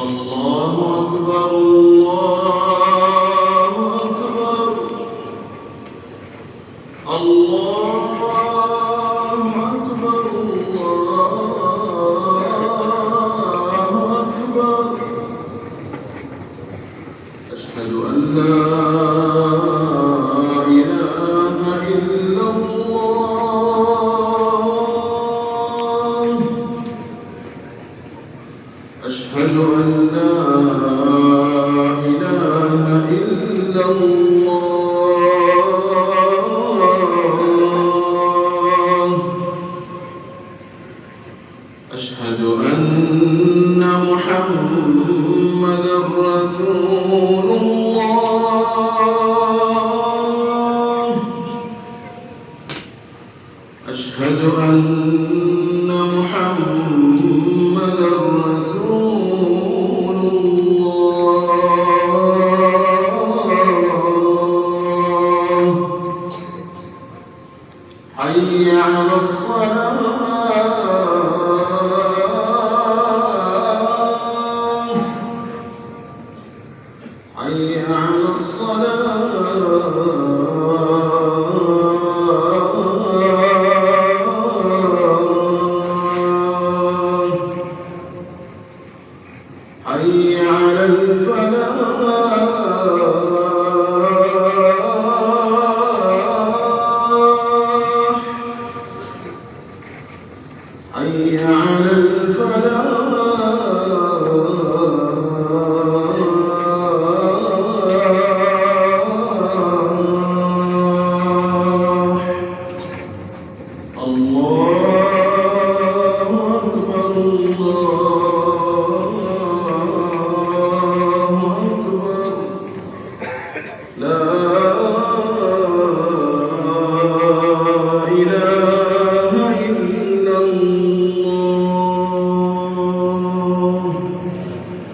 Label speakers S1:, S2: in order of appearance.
S1: الله أكبر الله أكبر الله أكبر الله أكبر أشهد أن لا إله إلا الله أشهد أن لا إله إلا الله أشهد أن محمدًا رسول الله أشهد أن محمدًا رسول الله حي على الصلاة حي على الصلاة حي على الفلاح حي على الفلاح